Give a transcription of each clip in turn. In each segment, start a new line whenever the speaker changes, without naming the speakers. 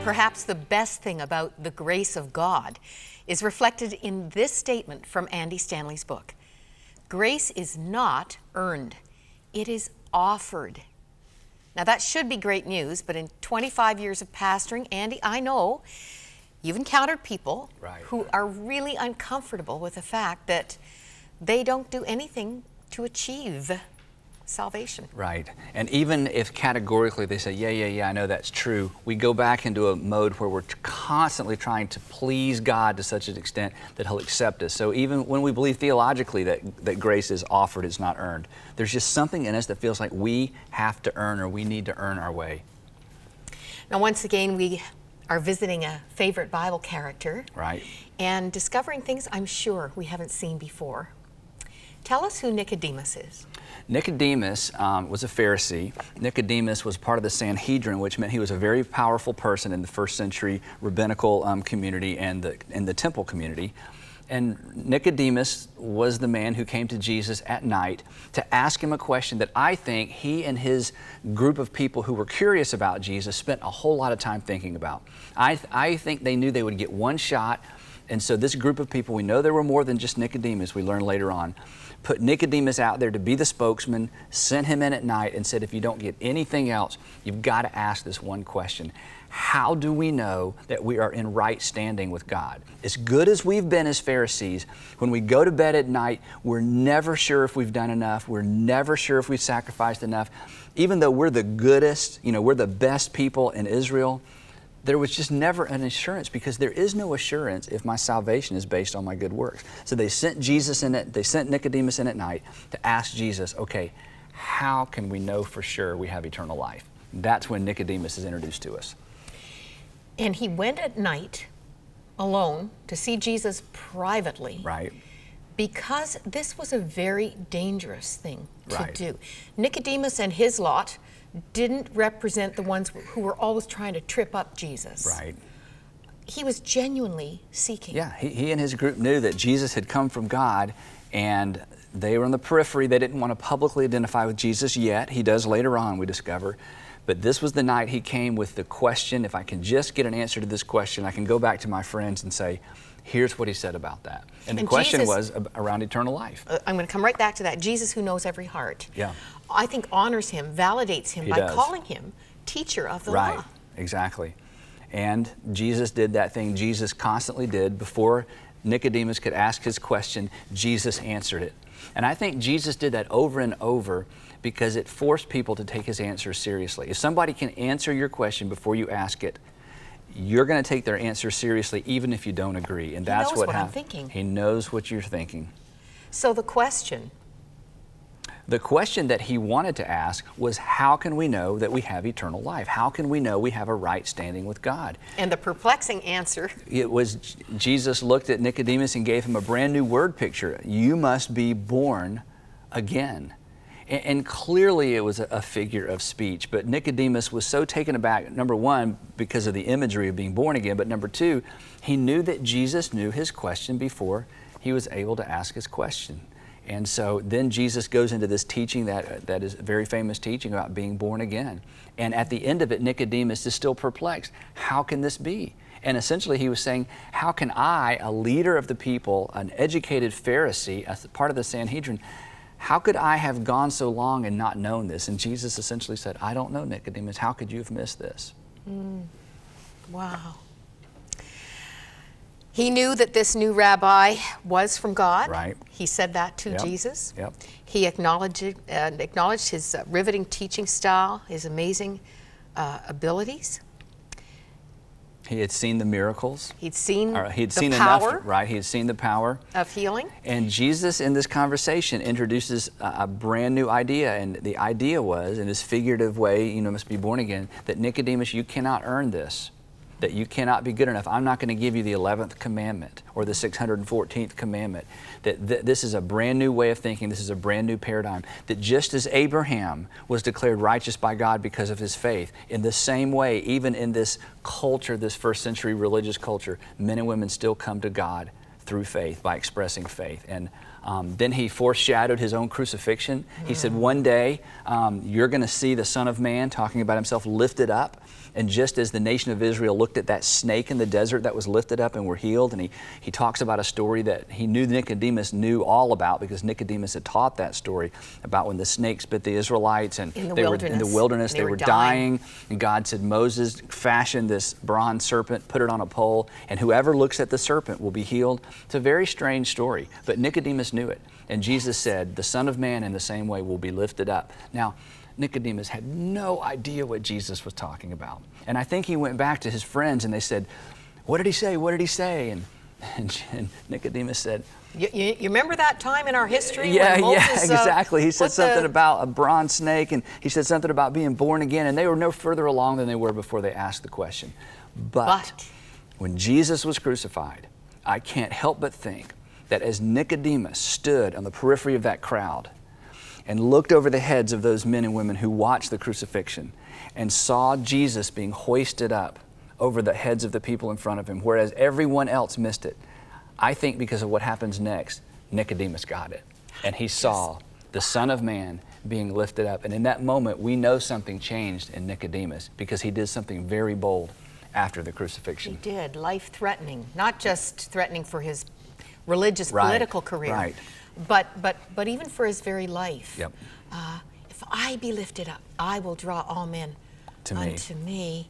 perhaps the best thing about the grace of God is reflected in this statement from Andy Stanley's book. Grace is not earned, it is offered. Now that should be great news, but in 25 years of pastoring, Andy, I know you've encountered people who are really uncomfortable with the fact that they don't do anything to achieve salvation.
Right. And even if categorically they say, yeah, I know that's true, we go back into a mode where we're constantly trying to please God to such an extent that He'll accept us. So even when we believe theologically that grace is offered, it's not earned, there's just something in us that feels like we have to earn, or we need to earn our way.
Now, once again, we are visiting a favorite Bible character.
Right.
And discovering things I'm sure we haven't seen before. Tell us who Nicodemus is.
Nicodemus was a Pharisee. Nicodemus was part of the Sanhedrin, which meant he was a very powerful person in the first century rabbinical community and the temple community. And Nicodemus was the man who came to Jesus at night to ask him a question that I think he and his group of people who were curious about Jesus spent a whole lot of time thinking about. I think they knew they would get one shot, and so this group of people, we know there were more than just Nicodemus, we learn later on, put Nicodemus out there to be the spokesman, sent him in at night and said, if you don't get anything else, you've got to ask this one question. How do we know that we are in right standing with God? As good as we've been as Pharisees, when we go to bed at night, we're never sure if we've done enough. We're never sure if we've sacrificed enough. Even though we're the goodest, we're the best people in Israel, there was just never an assurance, because there is no assurance if my salvation is based on my good works. So they sent they sent Nicodemus in at night to ask Jesus, okay, how can we know for sure we have eternal life? That's when Nicodemus is introduced to us.
And he went at night alone to see Jesus privately.
Right.
Because this was a very dangerous thing to do. Nicodemus and his lot didn't represent the ones who were always trying to trip up Jesus.
Right.
He was genuinely seeking.
Yeah, he and his group knew that Jesus had come from God, and they were on the periphery. They didn't want to publicly identify with Jesus yet. He does later on, we discover. But this was the night he came with the question, if I can just get an answer to this question, I can go back to my friends and say, here's what he said about that. And the question was around eternal life.
I'm going to come right back to that. Jesus, who knows every heart,
yeah,
I think honors him, validates him by calling him teacher of the law.
Right, exactly. And Jesus did that thing Jesus constantly did. Before Nicodemus could ask his question, Jesus answered it. And I think Jesus did that over and over because it forced people to take his answers seriously. If somebody can answer your question before you ask it, you're going to take their answer seriously even if you don't agree. And that's what
I'm thinking.
He knows what you're thinking.
So the question
that he wanted to ask was, how can we know that we have eternal life? How can we know we have a right standing with God?
And the perplexing answer,
it was, Jesus looked at Nicodemus and gave him a brand new word picture. You must be born again. And clearly it was a figure of speech, but Nicodemus was so taken aback, number one, because of the imagery of being born again, but number two, he knew that Jesus knew his question before he was able to ask his question. And so then Jesus goes into this teaching that is a very famous teaching about being born again. And at the end of it, Nicodemus is still perplexed. How can this be? And essentially he was saying, how can I, a leader of the people, an educated Pharisee, a part of the Sanhedrin, how could I have gone so long and not known this? And Jesus essentially said, I don't know, Nicodemus. How could you have missed this?
Wow. He knew that this new rabbi was from God.
Right.
He said that to Jesus.
Yep.
He acknowledged his riveting teaching style, his amazing abilities.
He had seen the miracles.
He'd seen the
power.
Enough,
right, he had seen the power
of healing.
And Jesus in this conversation introduces a brand new idea, and the idea was, in this figurative way, must be born again, that Nicodemus, you cannot earn this, that you cannot be good enough. I'm not going to give you the 11th commandment or the 614th commandment. That this is a brand new way of thinking. This is a brand new paradigm. That just as Abraham was declared righteous by God because of his faith, in the same way, even in this culture, this first century religious culture, men and women still come to God through faith, by expressing faith. And Then he foreshadowed his own crucifixion. He said, one day you're going to see the Son of Man, talking about himself, lifted up. And just as the nation of Israel looked at that snake in the desert that was lifted up and were healed, and he talks about a story that he knew Nicodemus knew all about, because Nicodemus had taught that story about when the snakes bit the Israelites and
in the
were in the wilderness, they were dying. And God said, Moses, fashion this bronze serpent, put it on a pole, and whoever looks at the serpent will be healed. It's a very strange story, but Nicodemus knew it. And Jesus said, the Son of Man in the same way will be lifted up. Now, Nicodemus had no idea what Jesus was talking about. And I think he went back to his friends and they said, what did he say? What did he say? And Nicodemus said,
You remember that time in our history?
Yeah,
when Moses,
exactly. He said something about a bronze snake, and he said something about being born again, and they were no further along than they were before they asked the question. But when Jesus was crucified, I can't help but think that as Nicodemus stood on the periphery of that crowd and looked over the heads of those men and women who watched the crucifixion and saw Jesus being hoisted up over the heads of the people in front of him, whereas everyone else missed it, I think because of what happens next, Nicodemus got it. And he saw the Son of Man being lifted up. And in that moment, we know something changed in Nicodemus, because he did something very bold after the crucifixion.
He did, life-threatening, not just threatening for his religious, political career.
Right.
But even for his very life.
Yep.
If I be lifted up, I will draw all men unto me.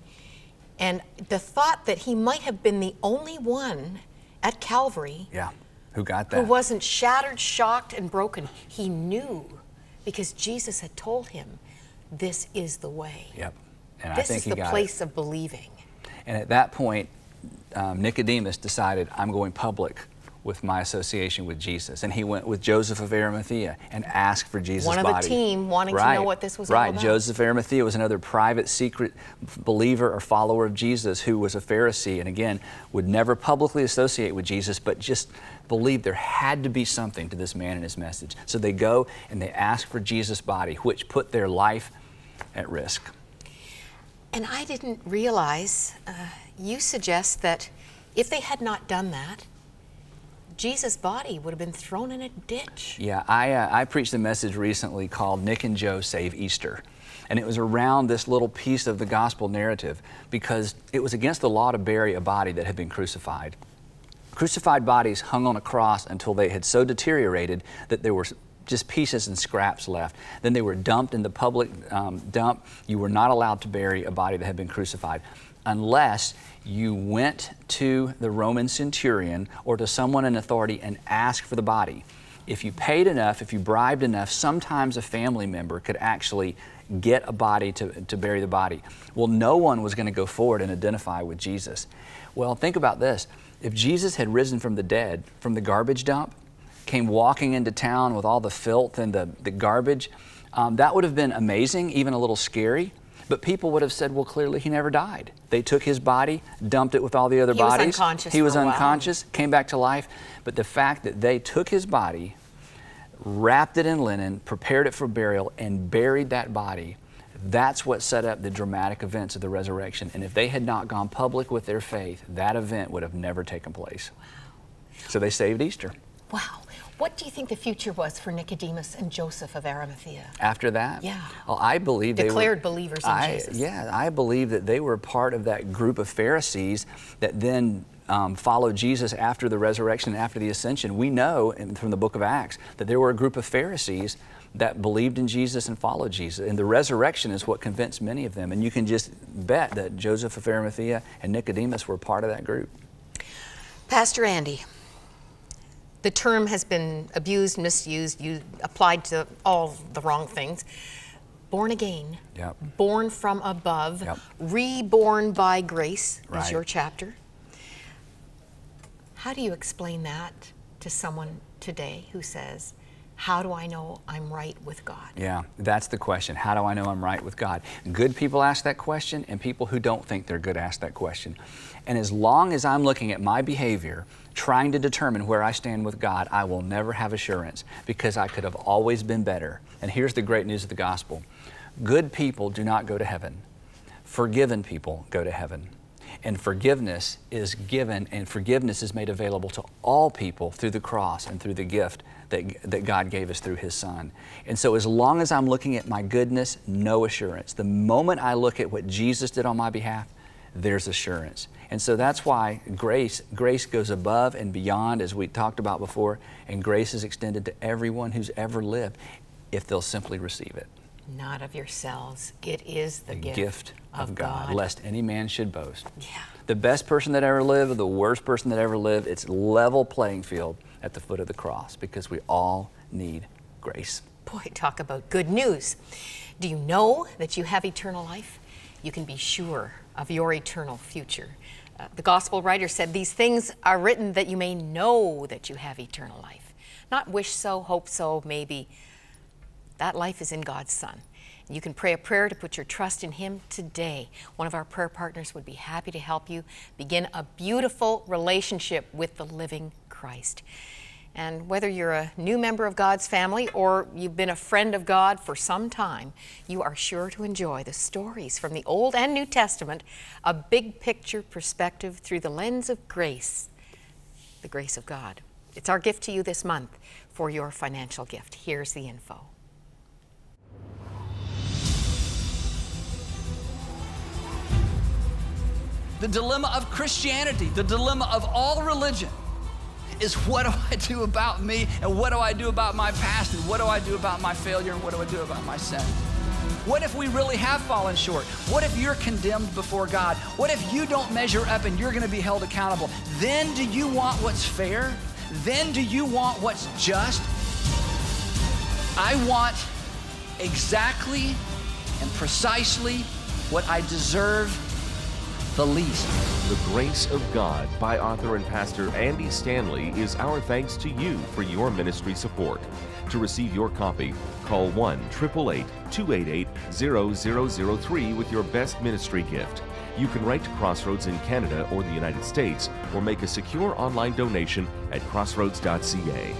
And the thought that he might have been the only one at Calvary
who got that,
who wasn't shattered, shocked, and broken. He knew, because Jesus had told him, this is the way.
Yep. And
this
I think
is
he
the
got
place
it.
of believing.
And at that point, Nicodemus decided, I'm going public with my association with Jesus. And he went with Joseph of Arimathea and asked for Jesus' body.
One of the team wanting to know what this was all about.
Joseph of Arimathea was another private, secret believer or follower of Jesus who was a Pharisee, and again, would never publicly associate with Jesus, but just believed there had to be something to this man and his message. So they go and they ask for Jesus' body, which put their life at risk.
And I didn't realize, you suggest that if they had not done that, Jesus' body would have been thrown in a ditch.
Yeah, I preached a message recently called Nick and Joe Save Easter. And it was around this little piece of the gospel narrative, because it was against the law to bury a body that had been crucified. Crucified bodies hung on a cross until they had so deteriorated that there were just pieces and scraps left. Then they were dumped in the public dump. You were not allowed to bury a body that had been crucified unless you went to the Roman centurion or to someone in authority and asked for the body. If you paid enough, if you bribed enough, sometimes a family member could actually get a body to bury the body. Well, no one was going to go forward and identify with Jesus. Well, think about this. If Jesus had risen from the dead, from the garbage dump, came walking into town with all the filth and the garbage, that would have been amazing, even a little scary. But people would have said, well, clearly he never died. They took his body, dumped it with all the other bodies.
He was unconscious.
He was unconscious, came back to life. But the fact that they took his body, wrapped it in linen, prepared it for burial, and buried that body, that's what set up the dramatic events of the resurrection. And if they had not gone public with their faith, that event would have never taken place. So they saved Easter.
Wow. What do you think the future was for Nicodemus and Joseph of Arimathea?
After that?
Yeah.
Well, I believe
declared believers in Jesus.
Yeah, I believe that they were part of that group of Pharisees that then followed Jesus after the resurrection and after the ascension. We know from the book of Acts that there were a group of Pharisees that believed in Jesus and followed Jesus. And the resurrection is what convinced many of them. And you can just bet that Joseph of Arimathea and Nicodemus were part of that group.
Pastor Andy, the term has been abused, misused, applied to all the wrong things. Born again, born from above, reborn by grace is your chapter. How do you explain that to someone today who says, how do I know I'm right with God?
Yeah, that's the question. How do I know I'm right with God? Good people ask that question, and people who don't think they're good ask that question. And as long as I'm looking at my behavior, trying to determine where I stand with God, I will never have assurance, because I could have always been better. And here's the great news of the gospel. Good people do not go to heaven. Forgiven people go to heaven. And forgiveness is given, and forgiveness is made available to all people through the cross and through the gift that God gave us through His Son. And so as long as I'm looking at my goodness, no assurance. The moment I look at what Jesus did on my behalf, there's assurance. And so that's why grace goes above and beyond, as we talked about before, and grace is extended to everyone who's ever lived if they'll simply receive it.
Not of yourselves. It is the
gift of God, lest any man should boast.
Yeah.
The best person that ever lived, or the worst person that ever lived, it's level playing field at the foot of the cross, because we all need grace.
Boy, talk about good news. Do you know that you have eternal life? You can be sure of your eternal future. The gospel writer said, "These things are written that you may know that you have eternal life." Not wish so, hope so, maybe. That life is in God's Son. You can pray a prayer to put your trust in Him today. One of our prayer partners would be happy to help you begin a beautiful relationship with the living Christ. And whether you're a new member of God's family or you've been a friend of God for some time, you are sure to enjoy the stories from the Old and New Testament, a big picture perspective through the lens of grace, the grace of God. It's our gift to you this month for your financial gift. Here's the info.
The dilemma of Christianity, the dilemma of all religion, is what do I do about me, and what do I do about my past, and what do I do about my failure, and what do I do about my sin? What if we really have fallen short? What if you're condemned before God? What if you don't measure up and you're going to be held accountable? Then do you want what's fair? Then do you want what's just? I want exactly and precisely what I deserve the least.
The Grace of God by author and pastor Andy Stanley is our thanks to you for your ministry support. To receive your copy, call 1-888-288-0003 with your best ministry gift. You can write to Crossroads in Canada or the United States, or make a secure online donation at crossroads.ca.